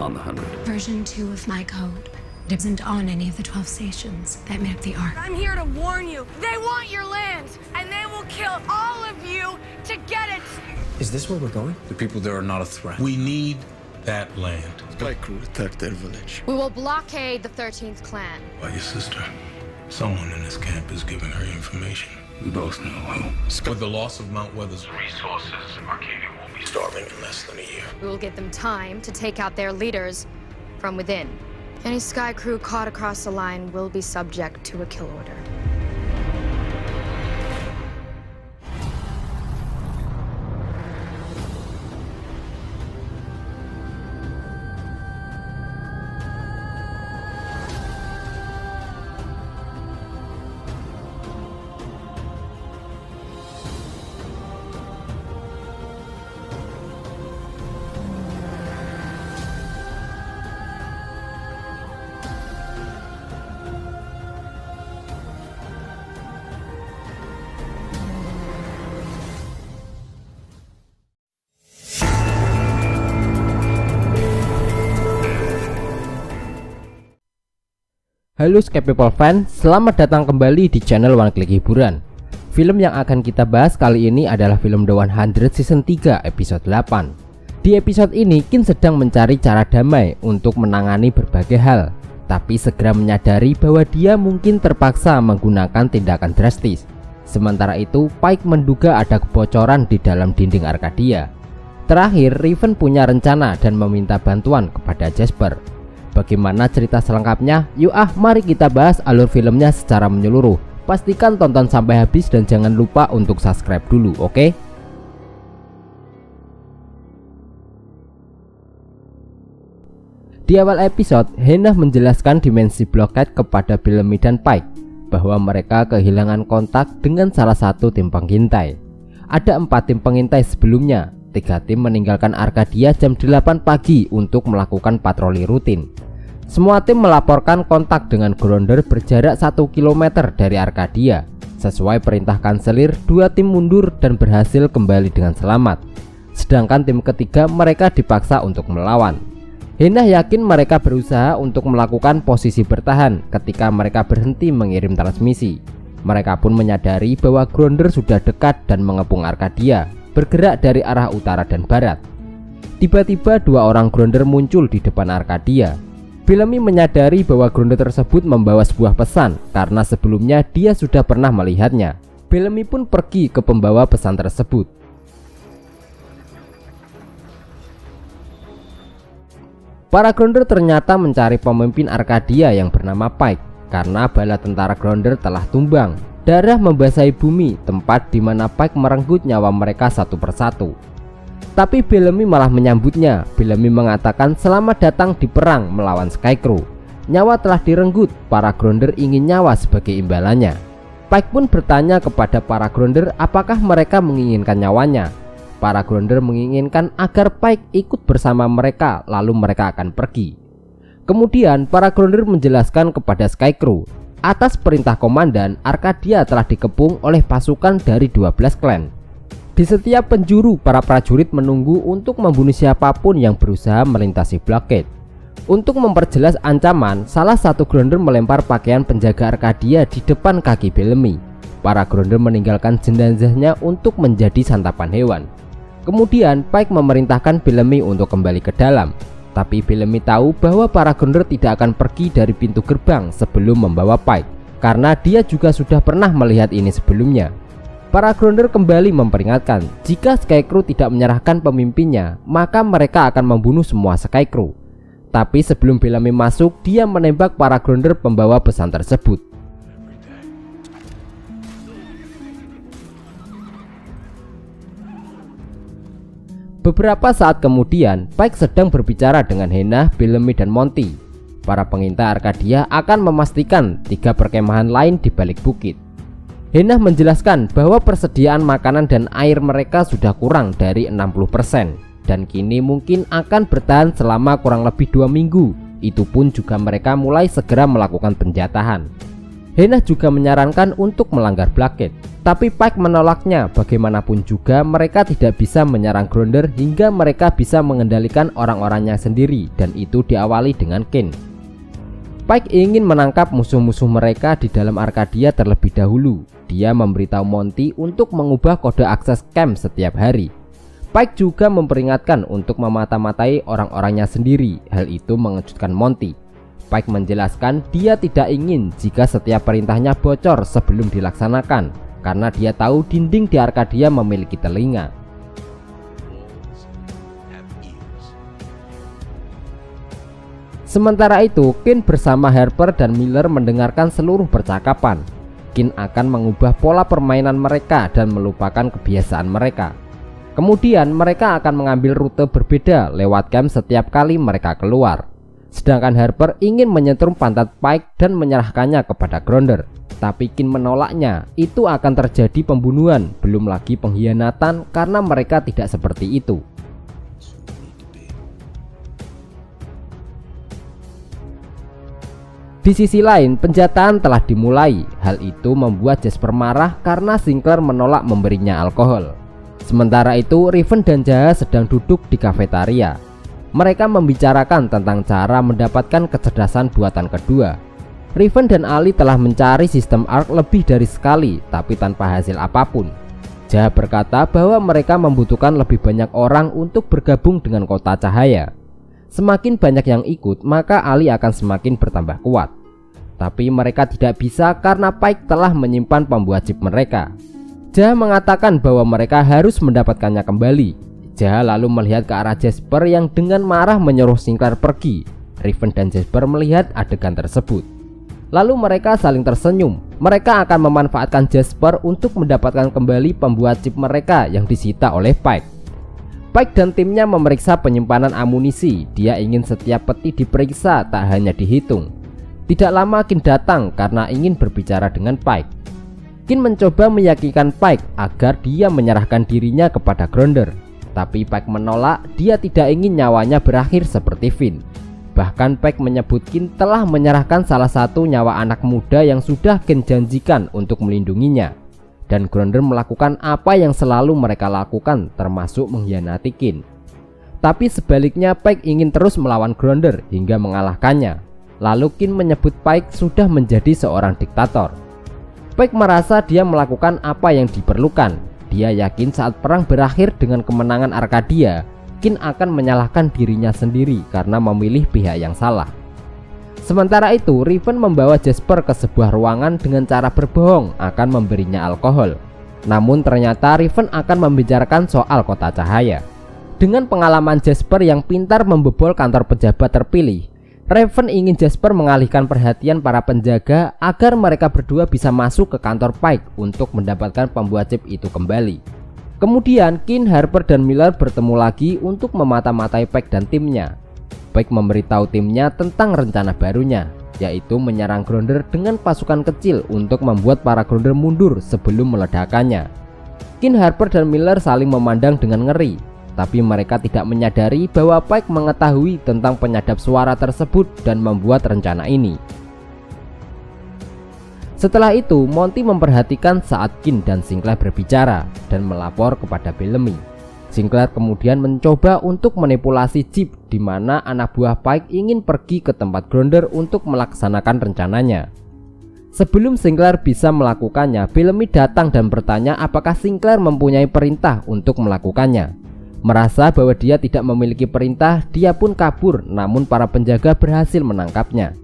on the 100. Version 2 of my code isn't on any of the 12 stations that map the arc. I'm here to warn you. They want your land, and they will kill all of you to get it. Is this where we're going? The people there are not a threat. We need that land. Sky Crew attacked their village. We will blockade the 13th clan. By your sister. Someone in this camp is giving her information. We both know who. With the loss of Mount Weather's resources, Arcadia will be starving in less than a year. We will give them time to take out their leaders from within. Any Sky Crew caught across the line will be subject to a kill order. Halo Sky People fan, selamat datang kembali di channel One Click Hiburan. Film yang akan kita bahas kali ini adalah film The 100 Season 3 episode 8. Di episode ini Kin sedang mencari cara damai untuk menangani berbagai hal, tapi segera menyadari bahwa dia mungkin terpaksa menggunakan tindakan drastis. Sementara itu Pike menduga ada kebocoran di dalam dinding Arcadia. Terakhir Riven punya rencana dan meminta bantuan kepada Jasper. Bagaimana cerita selengkapnya? Yuk mari kita bahas alur filmnya secara menyeluruh. Pastikan tonton sampai habis dan jangan lupa untuk subscribe dulu, oke? Di awal episode, Hannah menjelaskan dimensi Blockade kepada Bellamy dan Pike bahwa mereka kehilangan kontak dengan salah satu tim pengintai. Ada 4 tim pengintai sebelumnya. 3 tim meninggalkan Arcadia jam 8 pagi untuk melakukan patroli rutin. Semua tim melaporkan kontak dengan Grounder berjarak 1 km dari Arcadia. Sesuai perintah kanselir, 2 tim mundur dan berhasil kembali dengan selamat. Sedangkan tim ketiga mereka dipaksa untuk melawan. Hannah yakin mereka berusaha untuk melakukan posisi bertahan ketika mereka berhenti mengirim transmisi. Mereka pun menyadari bahwa Grounder sudah dekat dan mengepung Arcadia, bergerak dari arah utara dan barat. Tiba-tiba 2 orang Grounder muncul di depan Arcadia. Bellamy menyadari bahwa Grounder tersebut membawa sebuah pesan karena sebelumnya dia sudah pernah melihatnya. Bellamy pun pergi ke pembawa pesan tersebut. Para Grounder ternyata mencari pemimpin Arcadia yang bernama Pike karena bala tentara Grounder telah tumbang. Darah membasahi bumi, tempat di mana Pike merenggut nyawa mereka satu persatu. Tapi Bellamy malah menyambutnya. Bellamy mengatakan selamat datang di perang melawan Sky Crew. Nyawa telah direnggut, para Grounder ingin nyawa sebagai imbalannya. Pike pun bertanya kepada para Grounder apakah mereka menginginkan nyawanya. Para Grounder menginginkan agar Pike ikut bersama mereka, lalu mereka akan pergi. Kemudian para Grounder menjelaskan kepada Sky Crew, atas perintah komandan, Arcadia telah dikepung oleh pasukan dari 12 klan. Di setiap penjuru, para prajurit menunggu untuk membunuh siapapun yang berusaha melintasi Blockade. Untuk memperjelas ancaman, salah satu Grounder melempar pakaian penjaga Arcadia di depan kaki Bellamy. Para Grounder meninggalkan jenazahnya untuk menjadi santapan hewan. Kemudian Pike memerintahkan Bellamy untuk kembali ke dalam. Tapi Bellamy tahu bahwa para Grounder tidak akan pergi dari pintu gerbang sebelum membawa Pike, karena dia juga sudah pernah melihat ini sebelumnya. Para Grounder kembali memperingatkan, jika Sky Crew tidak menyerahkan pemimpinnya, maka mereka akan membunuh semua Sky Crew. Tapi sebelum Bellamy masuk, dia menembak para Grounder pembawa pesan tersebut. Beberapa saat kemudian, Pike sedang berbicara dengan Hannah, Bellamy, dan Monty. Para pengintai Arcadia akan memastikan 3 perkemahan lain di balik bukit. Hannah menjelaskan bahwa persediaan makanan dan air mereka sudah kurang dari 60%, dan kini mungkin akan bertahan selama kurang lebih 2 minggu. Itu pun juga mereka mulai segera melakukan penjatahan. Hannah juga menyarankan untuk melanggar Blackgate, tapi Pike menolaknya. Bagaimanapun juga mereka tidak bisa menyerang Grounder hingga mereka bisa mengendalikan orang-orangnya sendiri, dan itu diawali dengan Kane. Pike ingin menangkap musuh-musuh mereka di dalam Arcadia terlebih dahulu. Dia memberitahu Monty untuk mengubah kode akses camp setiap hari. Pike juga memperingatkan untuk memata-matai orang-orangnya sendiri. Hal itu mengejutkan Monty. Pike menjelaskan dia tidak ingin jika setiap perintahnya bocor sebelum dilaksanakan, karena dia tahu dinding di Arcadia memiliki telinga. Sementara itu, Kane bersama Harper dan Miller mendengarkan seluruh percakapan. Kane akan mengubah pola permainan mereka dan melupakan kebiasaan mereka. Kemudian mereka akan mengambil rute berbeda lewat camp setiap kali mereka keluar. Sedangkan Harper ingin menyetrum pantat Pike dan menyerahkannya kepada Grounder. Tapi Kane menolaknya. Itu akan terjadi pembunuhan, belum lagi pengkhianatan karena mereka tidak seperti itu. Di sisi lain, penjataan telah dimulai. Hal itu membuat Jasper marah karena Sinclair menolak memberinya alkohol. Sementara itu, Riven dan Jaha sedang duduk di kafetaria. Mereka membicarakan tentang cara mendapatkan kecerdasan buatan kedua. Riven dan Ali telah mencari sistem ARC lebih dari sekali, tapi tanpa hasil apapun. Jaha berkata bahwa mereka membutuhkan lebih banyak orang untuk bergabung dengan Kota Cahaya. Semakin banyak yang ikut, maka Ali akan semakin bertambah kuat. Tapi mereka tidak bisa karena Pike telah menyimpan pembuat chip mereka. Jaha mengatakan bahwa mereka harus mendapatkannya kembali. Jaha lalu melihat ke arah Jasper yang dengan marah menyuruh Sinclair pergi. Riven dan Jasper melihat adegan tersebut. Lalu mereka saling tersenyum. Mereka akan memanfaatkan Jasper untuk mendapatkan kembali pembuat chip mereka yang disita oleh Pike. Pike dan timnya memeriksa penyimpanan amunisi. Dia ingin setiap peti diperiksa, tak hanya dihitung. Tidak lama Kane datang karena ingin berbicara dengan Pike. Kane mencoba meyakinkan Pike agar dia menyerahkan dirinya kepada Grounder. Tapi Pike menolak, dia tidak ingin nyawanya berakhir seperti Finn. Bahkan Pike menyebut Kane telah menyerahkan salah satu nyawa anak muda yang sudah Kane janjikan untuk melindunginya. Dan Grounder melakukan apa yang selalu mereka lakukan, termasuk mengkhianati Kane. Tapi sebaliknya Pike ingin terus melawan Grounder hingga mengalahkannya. Lalu Kane menyebut Pike sudah menjadi seorang diktator. Pike merasa dia melakukan apa yang diperlukan. Dia yakin saat perang berakhir dengan kemenangan Arcadia, Kane akan menyalahkan dirinya sendiri karena memilih pihak yang salah. Sementara itu, Riven membawa Jasper ke sebuah ruangan dengan cara berbohong akan memberinya alkohol. Namun ternyata Riven akan membicarakan soal Kota Cahaya. Dengan pengalaman Jasper yang pintar membobol kantor pejabat terpilih, Raven ingin Jasper mengalihkan perhatian para penjaga agar mereka berdua bisa masuk ke kantor Pike untuk mendapatkan pembuat chip itu kembali. Kemudian Kane, Harper, dan Miller bertemu lagi untuk memata-matai Pike dan timnya. Pike memberitahu timnya tentang rencana barunya, yaitu menyerang Grounder dengan pasukan kecil untuk membuat para Grounder mundur sebelum meledakannya. Kane, Harper, dan Miller saling memandang dengan ngeri. Tapi mereka tidak menyadari bahwa Pike mengetahui tentang penyadap suara tersebut dan membuat rencana ini. Setelah itu, Monty memperhatikan saat Kane dan Sinclair berbicara dan melapor kepada Bellamy. Sinclair kemudian mencoba untuk manipulasi chip di mana anak buah Pike ingin pergi ke tempat Grounder untuk melaksanakan rencananya. Sebelum Sinclair bisa melakukannya, Bellamy datang dan bertanya apakah Sinclair mempunyai perintah untuk melakukannya. Merasa bahwa dia tidak memiliki perintah, dia pun kabur, namun para penjaga berhasil menangkapnya.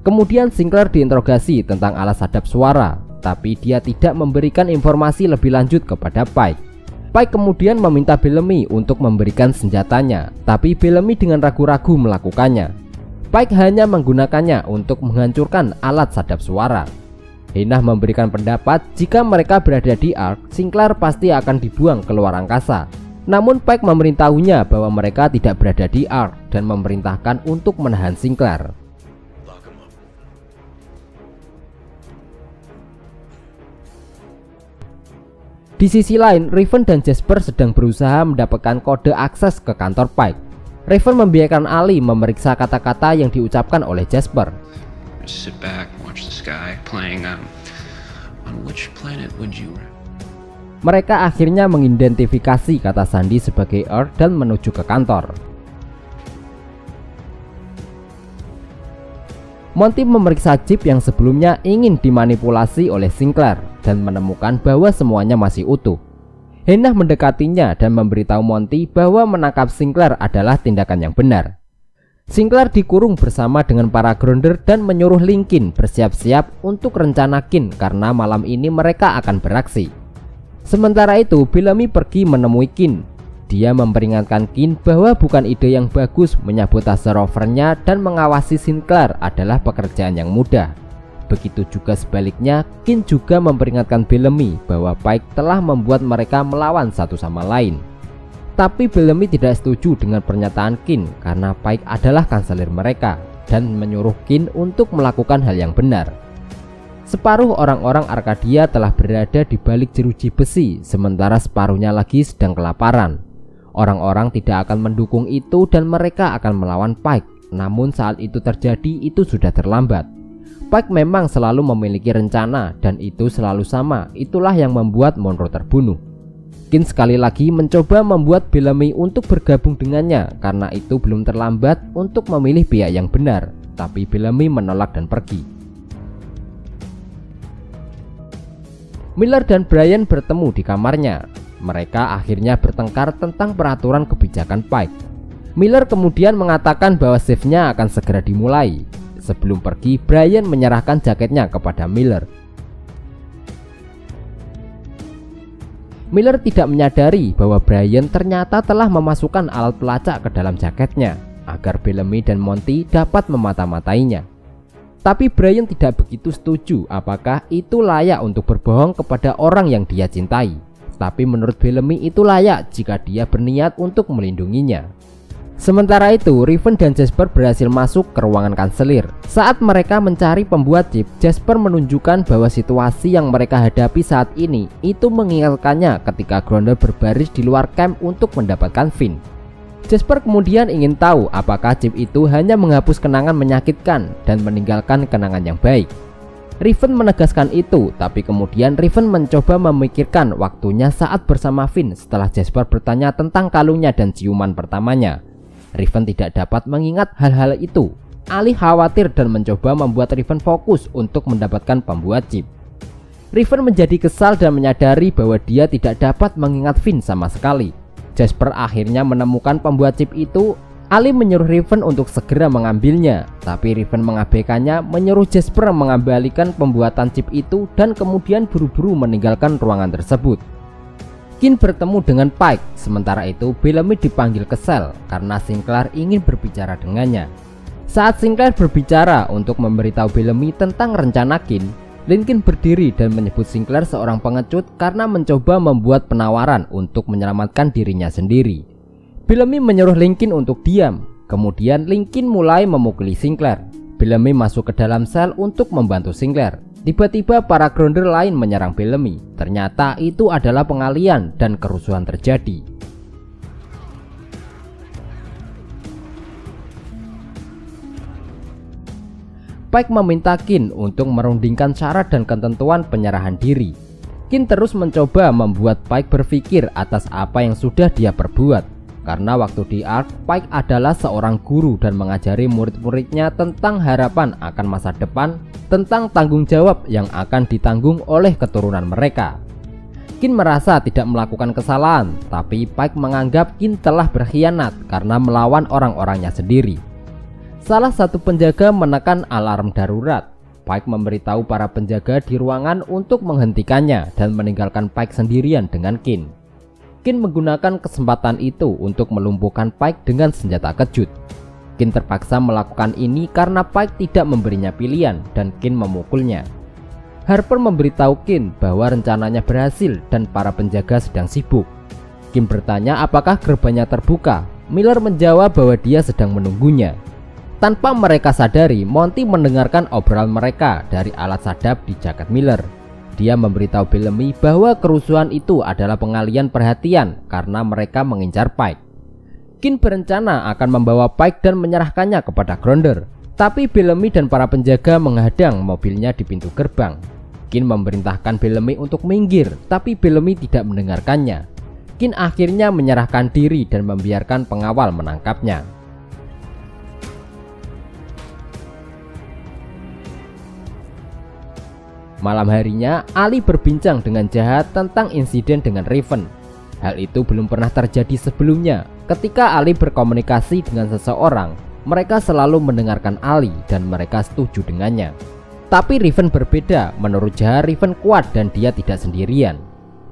Kemudian Sinclair diinterogasi tentang alas hadap suara, tapi dia tidak memberikan informasi lebih lanjut kepada Pike. Pike kemudian meminta Bellamy untuk memberikan senjatanya, tapi Bellamy dengan ragu-ragu melakukannya. Pike hanya menggunakannya untuk menghancurkan alat sadap suara. Hannah memberikan pendapat jika mereka berada di ARC, Sinclair pasti akan dibuang ke luar angkasa. Namun Pike memberitahunya bahwa mereka tidak berada di ARC dan memerintahkan untuk menahan Sinclair. Di sisi lain, Riven dan Jasper sedang berusaha mendapatkan kode akses ke kantor Pike. Raven membiarkan Ali memeriksa kata-kata yang diucapkan oleh Jasper. Sit back, watch the sky, playing on which planet would you? Mereka akhirnya mengidentifikasi kata sandi sebagai Earth dan menuju ke kantor. Monty memeriksa chip yang sebelumnya ingin dimanipulasi oleh Sinclair dan menemukan bahwa semuanya masih utuh. Hannah mendekatinya dan memberitahu Monty bahwa menangkap Sinclair adalah tindakan yang benar. Sinclair dikurung bersama dengan para Grounder dan menyuruh Lincoln bersiap-siap untuk rencana Kin karena malam ini mereka akan beraksi. Sementara itu, Bellamy pergi menemui Kin. Dia memperingatkan Kin bahwa bukan ide yang bagus menyabotase rovernya dan mengawasi Sinclair adalah pekerjaan yang mudah. Begitu juga sebaliknya, Kin juga memperingatkan Bellamy bahwa Pike telah membuat mereka melawan satu sama lain. Tapi Bellamy tidak setuju dengan pernyataan Kin karena Pike adalah kanselir mereka dan menyuruh Kin untuk melakukan hal yang benar. Separuh orang-orang Arkadia telah berada di balik jeruji besi, sementara separuhnya lagi sedang kelaparan. Orang-orang tidak akan mendukung itu dan mereka akan melawan Pike. Namun saat itu terjadi, itu sudah terlambat. Pike memang selalu memiliki rencana dan itu selalu sama. Itulah yang membuat Monroe terbunuh. Kin sekali lagi mencoba membuat Bellamy untuk bergabung dengannya karena itu belum terlambat untuk memilih pihak yang benar. Tapi Bellamy menolak dan pergi. Miller dan Brian bertemu di kamarnya. Mereka akhirnya bertengkar tentang peraturan kebijakan Pike. Miller kemudian mengatakan bahwa shift-nya akan segera dimulai. Sebelum pergi, Brian menyerahkan jaketnya kepada Miller. Miller tidak menyadari bahwa Brian ternyata telah memasukkan alat pelacak ke dalam jaketnya agar Bellamy dan Monty dapat memata-matainya. Tapi Brian tidak begitu setuju apakah itu layak untuk berbohong kepada orang yang dia cintai. Tapi menurut Bellamy itu layak jika dia berniat untuk melindunginya. Sementara itu, Raven dan Jasper berhasil masuk ke ruangan kanselir. Saat mereka mencari pembuat chip, Jasper menunjukkan bahwa situasi yang mereka hadapi saat ini itu mengingatkannya ketika Grounder berbaris di luar camp untuk mendapatkan Finn. Jasper kemudian ingin tahu apakah chip itu hanya menghapus kenangan menyakitkan dan meninggalkan kenangan yang baik. Raven menegaskan itu, tapi kemudian Raven mencoba memikirkan waktunya saat bersama Finn setelah Jasper bertanya tentang kalungnya dan ciuman pertamanya. Raven tidak dapat mengingat hal-hal itu. Ali khawatir dan mencoba membuat Raven fokus untuk mendapatkan pembuat chip. Raven menjadi kesal dan menyadari bahwa dia tidak dapat mengingat Finn sama sekali. Jasper akhirnya menemukan pembuat chip itu. Ali menyuruh Raven untuk segera mengambilnya, tapi Raven mengabaikannya, menyuruh Jasper mengembalikan pembuatan chip itu dan kemudian buru-buru meninggalkan ruangan tersebut. Kin bertemu dengan Pike, sementara itu Bellamy dipanggil ke sel karena Sinclair ingin berbicara dengannya. Saat Sinclair berbicara untuk memberitahu Bellamy tentang rencana Kin, Lincoln berdiri dan menyebut Sinclair seorang pengecut karena mencoba membuat penawaran untuk menyelamatkan dirinya sendiri. Bellamy menyuruh Lincoln untuk diam. Kemudian Lincoln mulai memukuli Sinclair. Bellamy masuk ke dalam sel untuk membantu Sinclair. Tiba-tiba para Grounder lain menyerang Bellamy. Ternyata itu adalah pengalian dan kerusuhan terjadi. Pike meminta Kin untuk merundingkan syarat dan ketentuan penyerahan diri. Kin terus mencoba membuat Pike berpikir atas apa yang sudah dia perbuat. Karena waktu di ARC, Pike adalah seorang guru dan mengajari murid-muridnya tentang harapan akan masa depan, tentang tanggung jawab yang akan ditanggung oleh keturunan mereka. Kin merasa tidak melakukan kesalahan, tapi Pike menganggap Kin telah berkhianat karena melawan orang-orangnya sendiri. Salah satu penjaga menekan alarm darurat. Pike memberitahu para penjaga di ruangan untuk menghentikannya dan meninggalkan Pike sendirian dengan Kin. Kin menggunakan kesempatan itu untuk melumpuhkan Pike dengan senjata kejut. Kin terpaksa melakukan ini karena Pike tidak memberinya pilihan dan Kin memukulnya. Harper memberitahu Kin bahwa rencananya berhasil dan para penjaga sedang sibuk. Kin bertanya apakah gerbangnya terbuka. Miller menjawab bahwa dia sedang menunggunya. Tanpa mereka sadari, Monty mendengarkan obrolan mereka dari alat sadap di jaket Miller. Dia memberitahu Bellamy bahwa kerusuhan itu adalah pengalian perhatian karena mereka mengincar Pike. Kin berencana akan membawa Pike dan menyerahkannya kepada Grounder. Tapi Bellamy dan para penjaga menghadang mobilnya di pintu gerbang. Kin memerintahkan Bellamy untuk minggir, tapi Bellamy tidak mendengarkannya. Kin akhirnya menyerahkan diri dan membiarkan pengawal menangkapnya. Malam harinya, Ali berbincang dengan jahat tentang insiden dengan Raven. Hal itu belum pernah terjadi sebelumnya. Ketika Ali berkomunikasi dengan seseorang, mereka selalu mendengarkan Ali dan mereka setuju dengannya. Tapi Raven berbeda. Menurut Jaha, Raven kuat dan dia tidak sendirian.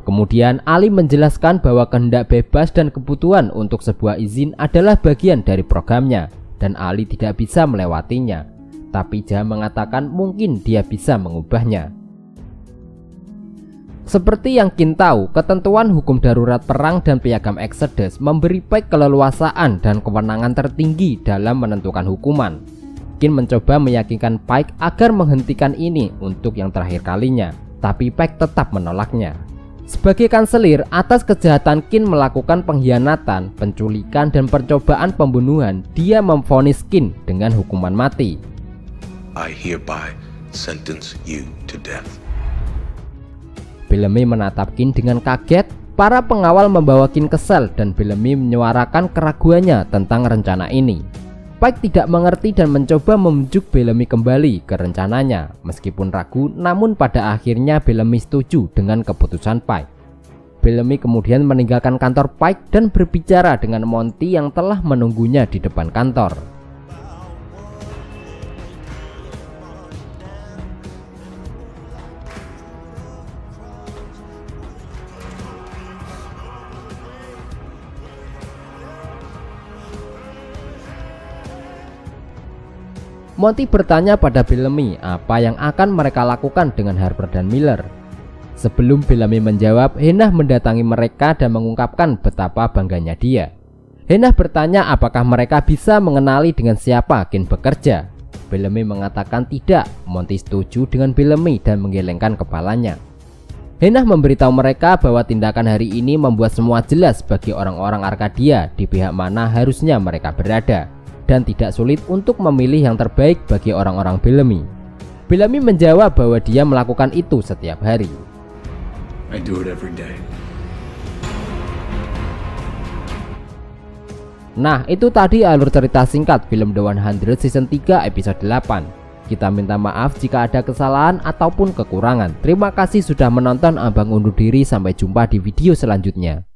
Kemudian Ali menjelaskan bahwa kehendak bebas dan kebutuhan untuk sebuah izin adalah bagian dari programnya dan Ali tidak bisa melewatinya. Tapi Jaha mengatakan mungkin dia bisa mengubahnya. Seperti yang Kin tahu, ketentuan hukum darurat perang dan piagam Exodus memberi Pike keleluasaan dan kewenangan tertinggi dalam menentukan hukuman. Kin mencoba meyakinkan Pike agar menghentikan ini untuk yang terakhir kalinya, tapi Pike tetap menolaknya. Sebagai kanselir, atas kejahatan Kin melakukan pengkhianatan, penculikan, dan percobaan pembunuhan, dia memvonis Kin dengan hukuman mati. I hereby sentence you to death. Bellamy menatap Kin dengan kaget. Para pengawal membawa Kin ke sel dan Bellamy menyuarakan keraguannya tentang rencana ini. Pike tidak mengerti dan mencoba membujuk Bellamy kembali ke rencananya. Meskipun ragu, namun pada akhirnya Bellamy setuju dengan keputusan Pike. Bellamy kemudian meninggalkan kantor Pike dan berbicara dengan Monty yang telah menunggunya di depan kantor. Monty bertanya pada Bellamy apa yang akan mereka lakukan dengan Harper dan Miller. Sebelum Bellamy menjawab, Hannah mendatangi mereka dan mengungkapkan betapa bangganya dia. Hannah bertanya apakah mereka bisa mengenali dengan siapa Kin bekerja. Bellamy mengatakan tidak. Monty setuju dengan Bellamy dan menggelengkan kepalanya. Hannah memberitahu mereka bahwa tindakan hari ini membuat semua jelas bagi orang-orang Arkadia di pihak mana harusnya mereka berada. Dan tidak sulit untuk memilih yang terbaik bagi orang-orang Bellamy. Bellamy menjawab bahwa dia melakukan itu setiap hari. I do it every day. Nah, itu tadi alur cerita singkat film The 100 Season 3 episode 8. Kita minta maaf jika ada kesalahan ataupun kekurangan. Terima kasih sudah menonton. Abang undur diri, sampai jumpa di video selanjutnya.